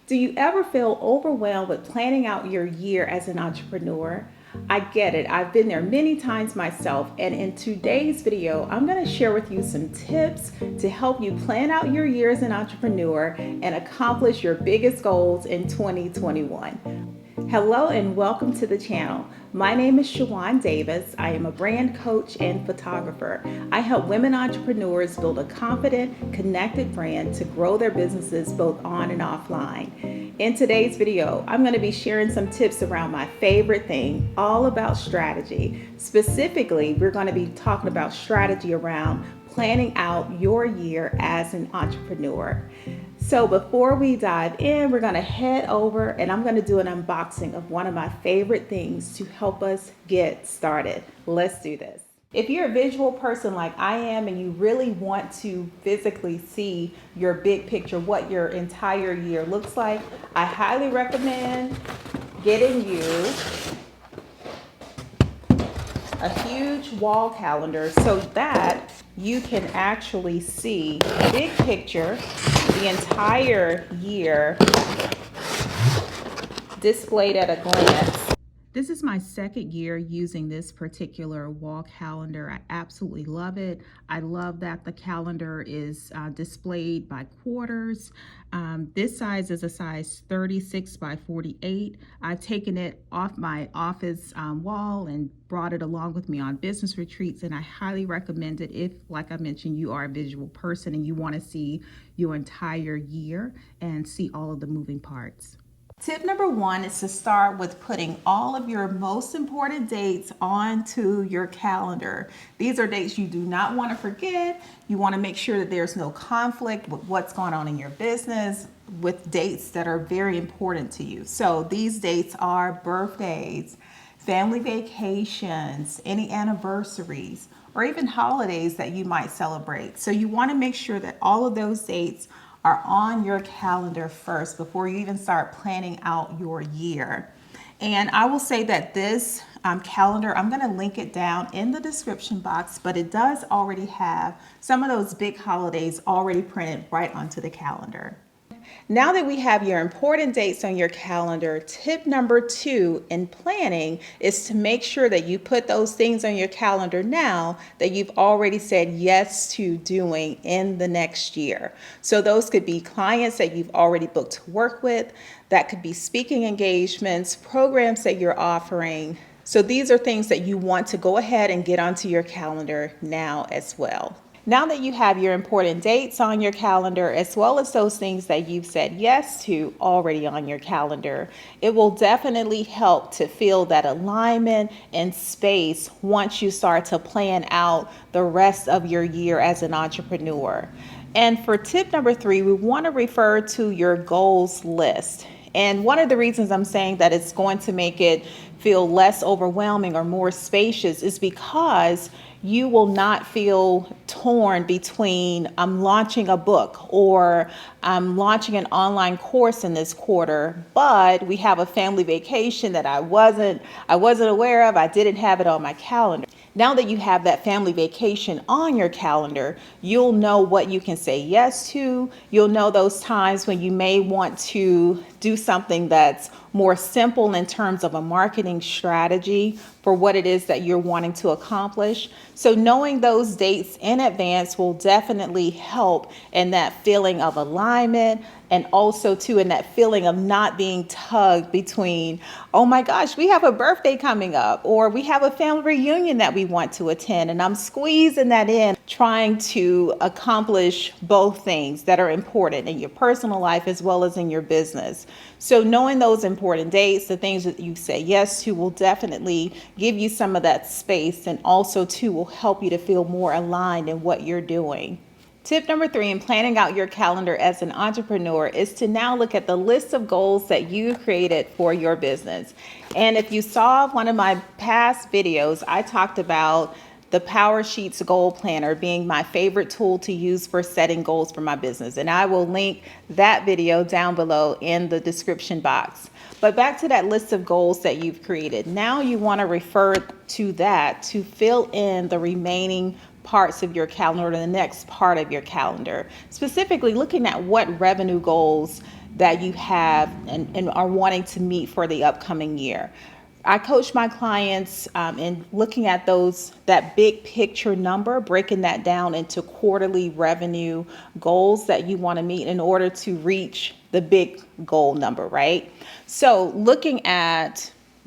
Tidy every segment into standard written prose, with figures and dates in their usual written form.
Do you ever feel overwhelmed with planning out your year as an entrepreneur? I get it. I've been there many times myself. And in today's video, I'm going to share with you some tips to help you plan out your year as an entrepreneur and accomplish your biggest goals in 2021. Hello and welcome to the channel. My name is Shawon Davis. I am a brand coach and photographer. I help women entrepreneurs build a confident, connected brand to grow their businesses both on and offline. In today's video, I'm going to be sharing some tips around my favorite thing, all about strategy. Specifically, we're going to be talking about strategy around planning out your year as an entrepreneur. So before we dive in, we're going to head over and I'm going to do an unboxing of one of my favorite things to help us get started. Let's do this. If you're a visual person like I am and you really want to physically see your big picture, what your entire year looks like, I highly recommend getting you a huge wall calendar so that you can actually see big picture, the entire year displayed at a glance. This is my second year using this particular wall calendar. I absolutely love it. I love that the calendar is displayed by quarters. This size is a size 36 by 48. I've taken it off my office wall and brought it along with me on business retreats, and I highly recommend it if, like I mentioned, you are a visual person and you want to see your entire year and see all of the moving parts. Tip number one is to start with putting all of your most important dates onto your calendar. These are dates you do not want to forget. You want to make sure that there's no conflict with what's going on in your business with dates that are very important to you. So these dates are birthdays, family vacations, any anniversaries, or even holidays that you might celebrate. So you want to make sure that all of those dates are on your calendar first before you even start planning out your year. And I will say that this calendar, I'm going to link it down in the description box, but it does already have some of those big holidays already printed right onto the calendar. Now that we have your important dates on your calendar, tip number two in planning is to make sure that you put those things on your calendar now that you've already said yes to doing in the next year. So those could be clients that you've already booked to work with, that could be speaking engagements, programs that you're offering. So these are things that you want to go ahead and get onto your calendar now as well. Now that you have your important dates on your calendar, as well as those things that you've said yes to already on your calendar, it will definitely help to feel that alignment and space once you start to plan out the rest of your year as an entrepreneur. And for tip number three, we want to refer to your goals list. And one of the reasons I'm saying that it's going to make it feel less overwhelming or more spacious is because you will not feel torn between I'm launching a book or I'm launching an online course in this quarter, but we have a family vacation that I wasn't aware of. I didn't have it on my calendar. Now that you have that family vacation on your calendar, you'll know what you can say yes to. You'll know those times when you may want to do something that's more simple in terms of a marketing strategy for what it is that you're wanting to accomplish. So knowing those dates in advance will definitely help in that feeling of alignment, and also too in that feeling of not being tugged between, oh my gosh, we have a birthday coming up, or we have a family reunion that we want to attend, and I'm squeezing that in, trying to accomplish both things that are important in your personal life as well as in your business. So knowing those important dates, the things that you say yes to, will definitely give you some of that space, and also too will help you to feel more aligned in what you're doing. Tip number three in planning out your calendar as an entrepreneur is to now look at the list of goals that you created for your business. And if you saw one of my past videos, I talked about the Power Sheets Goal Planner being my favorite tool to use for setting goals for my business. And I will link that video down below in the description box. But back to that list of goals that you've created. Now you want to refer to that to fill in the remaining parts of your calendar, or the next part of your calendar. Specifically looking at what revenue goals that you have and are wanting to meet for the upcoming year. I coach my clients in looking at that big picture number, breaking that down into quarterly revenue goals that you want to meet in order to reach the big goal number, right? So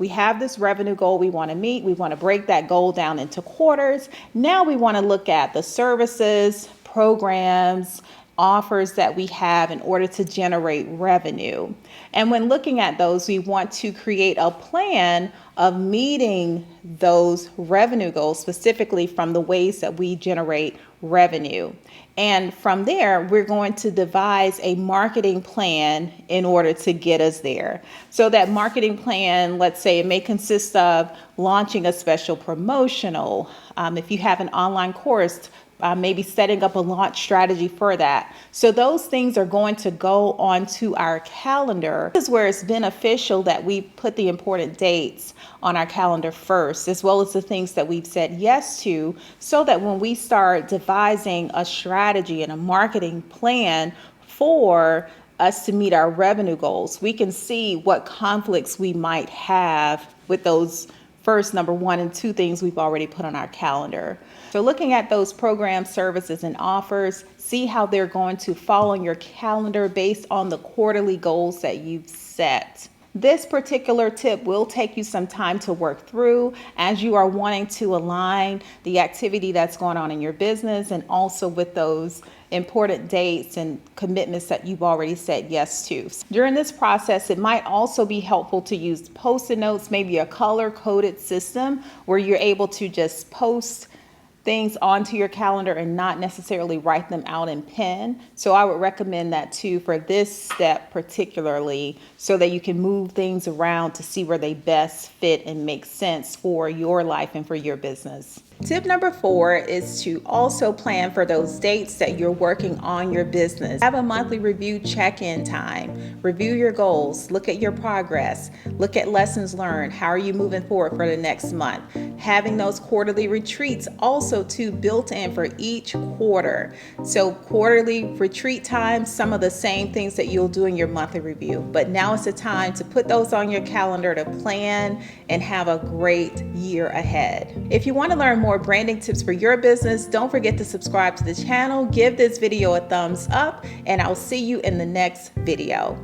we have this revenue goal we want to meet. We want to break that goal down into quarters. Now we want to look at the services, programs, offers that we have in order to generate revenue. And when looking at those, we want to create a plan of meeting those revenue goals, specifically from the ways that we generate revenue. And from there, we're going to devise a marketing plan in order to get us there. So that marketing plan, let's say it may consist of launching a special promotional. If you have an online course, maybe setting up a launch strategy for that. So those things are going to go onto our calendar. This is where it's beneficial that we put the important dates on our calendar first, as well as the things that we've said yes to, so that when we start devising a strategy and a marketing plan for us to meet our revenue goals, we can see what conflicts we might have with those first number 1 and 2 things we've already put on our calendar. So looking at those programs, services, and offers, see how they're going to fall on your calendar based on the quarterly goals that you've set. This particular tip will take you some time to work through as you are wanting to align the activity that's going on in your business and also with those important dates and commitments that you've already said yes to. During this process, it might also be helpful to use Post-it notes, maybe a color-coded system where you're able to just post things onto your calendar and not necessarily write them out in pen. So I would recommend that too for this step particularly, so that you can move things around to see where they best fit and make sense for your life and for your business. Tip number 4 is to also plan for those dates that you're working on your business. Have a monthly review check-in time. Review your goals. Look at your progress. Look at lessons learned. How are you moving forward for the next month? Having those quarterly retreats also too built in for each quarter. So quarterly retreat times, some of the same things that you'll do in your monthly review. But now is the time to put those on your calendar to plan and have a great year ahead. If you want to learn more branding tips for your business, don't forget to subscribe to the channel, give this video a thumbs up, and I'll see you in the next video.